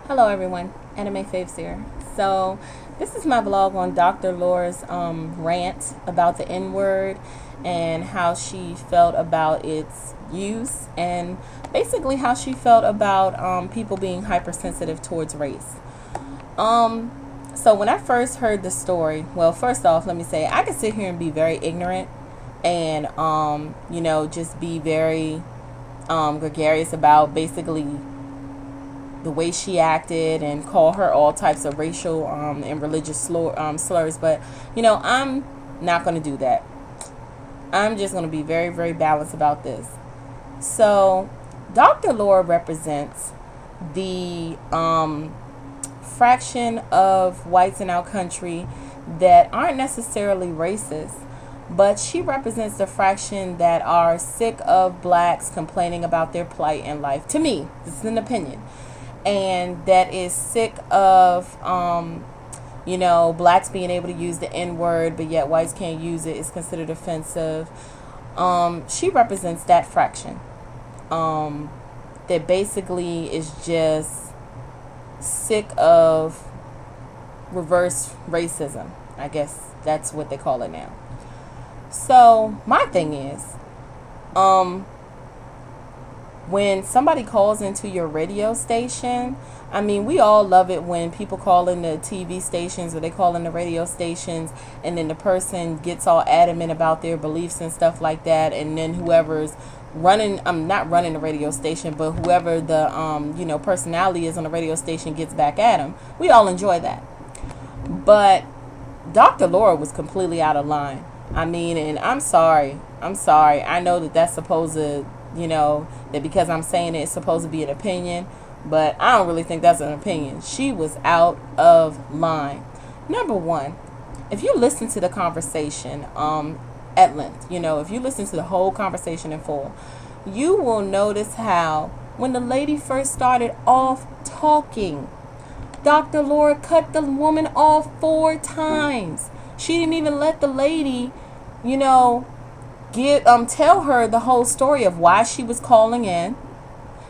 Hello everyone, Anime Faves here. So this is my vlog on Dr. Laura's rant about the N-word and how she felt about its use and basically how she felt about people being hypersensitive towards race. So when I first heard the story, well, first off, let me say I could sit here and be very ignorant and just be very gregarious about basically the way she acted and call her all types of racial and religious slurs. But, I'm not going to do that. I'm just going to be very, very balanced about this. So, Dr. Laura represents the fraction of whites in our country that aren't necessarily racist, but she represents the fraction that are sick of blacks complaining about their plight in life. To me, this is an opinion. And that is sick of, blacks being able to use the N-word, but yet whites can't use it. It's considered offensive. She represents that fraction that basically is just sick of reverse racism. I guess that's what they call it now. So my thing is, when somebody calls into your radio station, I mean, we all love it when people call in the TV stations or they call in the radio stations and then the person gets all adamant about their beliefs and stuff like that, and then whoever's running, I'm not running the radio station, but whoever the personality is on the radio station gets back at them. We all enjoy that. But Dr. Laura was completely out of line. I mean, and I'm sorry. I know that that's supposed to, that because I'm saying it's supposed to be an opinion, but I don't really think that's an opinion. She was out of line. Number one, if you listen to the conversation at length, if you listen to the whole conversation in full, you will notice how when the lady first started off talking, Dr. Laura cut the woman off 4 times. She didn't even let the lady, tell her the whole story of why she was calling in.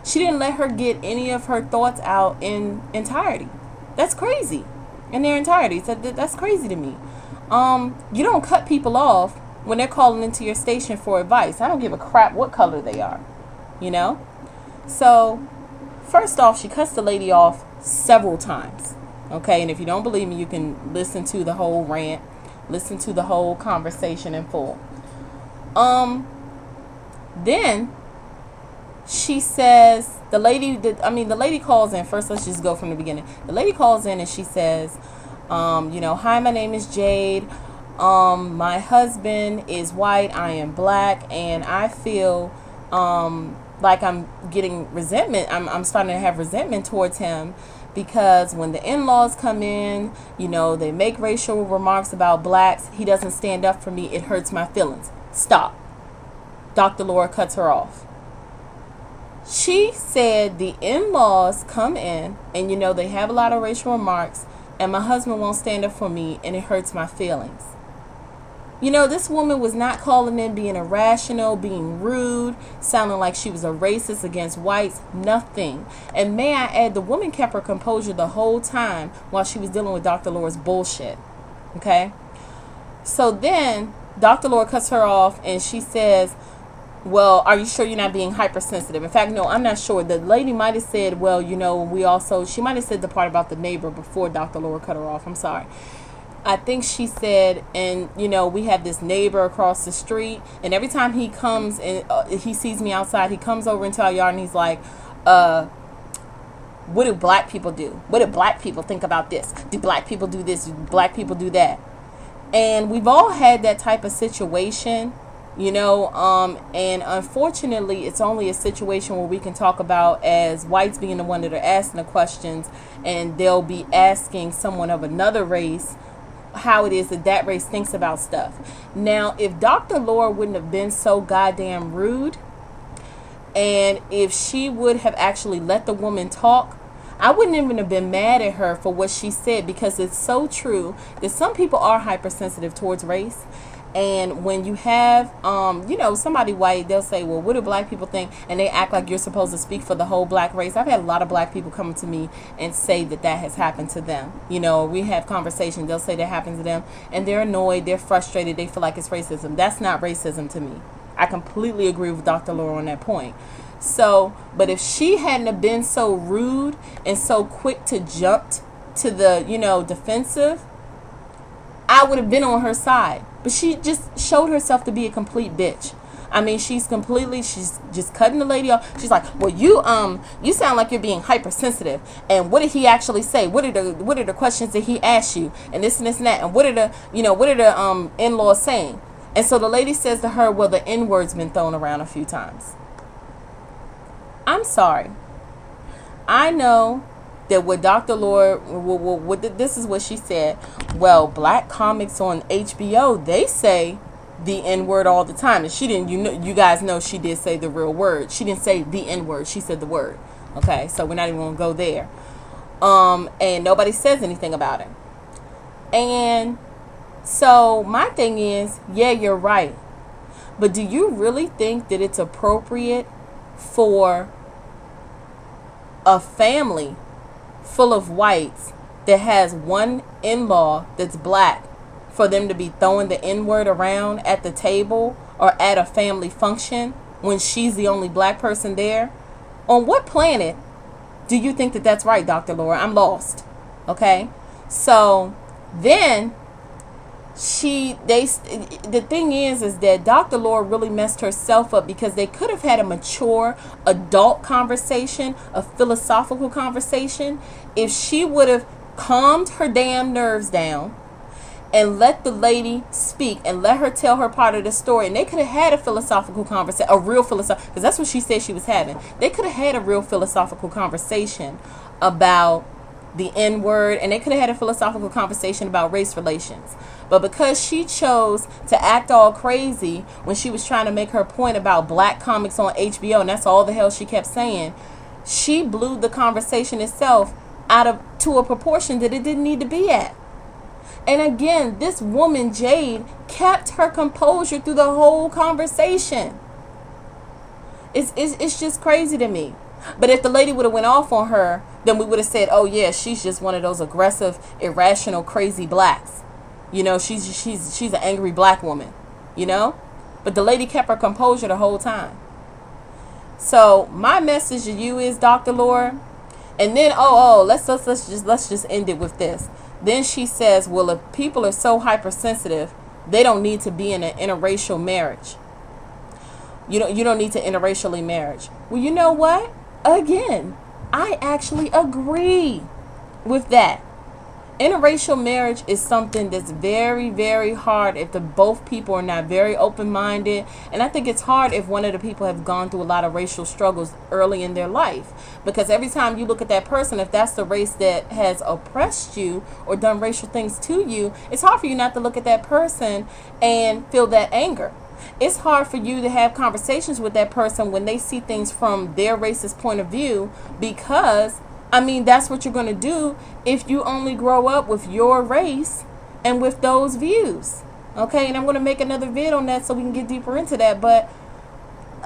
She didn't let her get any of her thoughts out in entirety. That's crazy. In their entirety. That's crazy to me. You don't cut people off when they're calling into your station for advice. I don't give a crap what color they are. So, first off, she cuts the lady off several times. Okay, and if you don't believe me, you can listen to the whole rant. Listen to the whole conversation in full. Then she says, the lady calls in. First, let's just go from the beginning. The lady calls in and she says, hi, my name is Jade. My husband is white. I am black. And I feel, like I'm getting resentment. I'm starting to have resentment towards him because when the in-laws come in, they make racial remarks about blacks. He doesn't stand up for me. It hurts my feelings. Stop. Dr. Laura cuts her off. She said the in-laws come in and, they have a lot of racial remarks and my husband won't stand up for me and it hurts my feelings. This woman was not calling in being irrational, being rude, sounding like she was a racist against whites, nothing. And may I add, the woman kept her composure the whole time while she was dealing with Dr. Laura's bullshit. Okay? So then Dr. Laura cuts her off and she says, well, are you sure you're not being hypersensitive? In fact, no, I'm not sure. The lady might have said, well, she might have said the part about the neighbor before Dr. Laura cut her off. I'm sorry. I think she said, and we have this neighbor across the street, and every time he comes and he sees me outside, he comes over into our yard and he's like, what do black people do? What do black people think about this? Do black people do this? Do black people do that? And we've all had that type of situation, and unfortunately it's only a situation where we can talk about as whites being the one that are asking the questions, and they'll be asking someone of another race how it is that race thinks about stuff. Now, if Dr. Laura wouldn't have been so goddamn rude, and if she would have actually let the woman talk, I wouldn't even have been mad at her for what she said, because it's so true that some people are hypersensitive towards race, And when you have, you know, somebody white, they'll say, well, what do black people think? And they act like you're supposed to speak for the whole black race. I've had a lot of black people come to me and say that that has happened to them. You know, we have conversations. They'll say that happened to them. And they're annoyed. They're frustrated. They feel like it's racism. That's not racism to me. I completely agree with Dr. Laura on that point. So, but if she hadn't have been so rude and so quick to jump to the, you know, defensive, I would have been on her side. But she just showed herself to be a complete bitch. I mean, she's just cutting the lady off. She's like, well, you sound like you're being hypersensitive. And what did he actually say? What are the questions that he asked you? And this and this and that. And what are the in-laws saying? And so the lady says to her, well, the N-word's been thrown around a few times. I'm sorry. I know that what Dr. Laura, this is what she said. Well, black comics on HBO, they say the N-word all the time. And she didn't, you guys know she did say the real word. She didn't say the N-word. She said the word. Okay, so we're not even going to go there. And nobody says anything about it. And so my thing is, yeah, you're right. But do you really think that it's appropriate for a family full of whites that has one in-law that's black for them to be throwing the N-word around at the table or at a family function when she's the only black person there? On what planet do you think that that's right, Dr. Laura? I'm lost. Okay? So then the thing is that Dr. Laura really messed herself up, because they could have had a mature adult conversation, a philosophical conversation, if she would have calmed her damn nerves down and let the lady speak and let her tell her part of the story. And they could have had a philosophical conversation, a real philosophical, because that's what she said she was having. They could have had a real philosophical conversation about the N-word, and they could have had a philosophical conversation about race relations. But because she chose to act all crazy when she was trying to make her point about black comics on HBO, and that's all the hell she kept saying, she blew the conversation itself to a proportion that it didn't need to be at. And again, this woman, Jade, kept her composure through the whole conversation. It's just crazy to me. But if the lady would have went off on her, then we would have said, oh yeah, she's just one of those aggressive, irrational, crazy blacks. You know, she's an angry black woman, you know? But the lady kept her composure the whole time. So my message to you is, Dr. Laura, and then let's just end it with this. Then she says, well, if people are so hypersensitive, they don't need to be in an interracial marriage. You don't need to interracially marriage. Well, you know what? Again, I actually agree with that. Interracial marriage is something that's very, very hard if both people are not very open-minded. And I think it's hard if one of the people have gone through a lot of racial struggles early in their life. Because every time you look at that person, if that's the race that has oppressed you or done racial things to you, it's hard for you not to look at that person and feel that anger. It's hard for you to have conversations with that person when they see things from their racist point of view, because I mean, that's what you're going to do if you only grow up with your race and with those views. Okay, and I'm going to make another vid on that so we can get deeper into that. But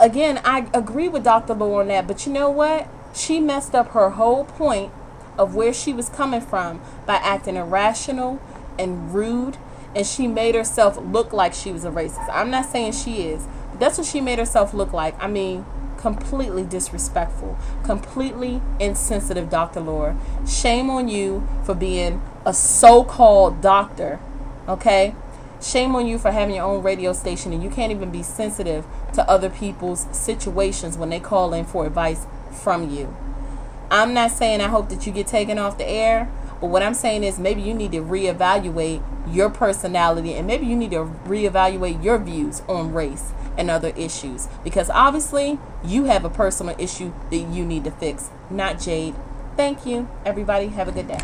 again, I agree with Dr. Laura on that. But you know what? She messed up her whole point of where she was coming from by acting irrational and rude. And she made herself look like she was a racist. I'm not saying she is, but that's what she made herself look like. I mean, completely disrespectful, completely insensitive, Dr. Laura. Shame on you for being a so-called doctor, okay? Shame on you for having your own radio station and you can't even be sensitive to other people's situations when they call in for advice from you. I'm not saying I hope that you get taken off the air, but what I'm saying is maybe you need to reevaluate your personality and maybe you need to reevaluate your views on race and other issues, because obviously you have a personal issue that you need to fix, not Jade. Thank you, everybody. Have a good day.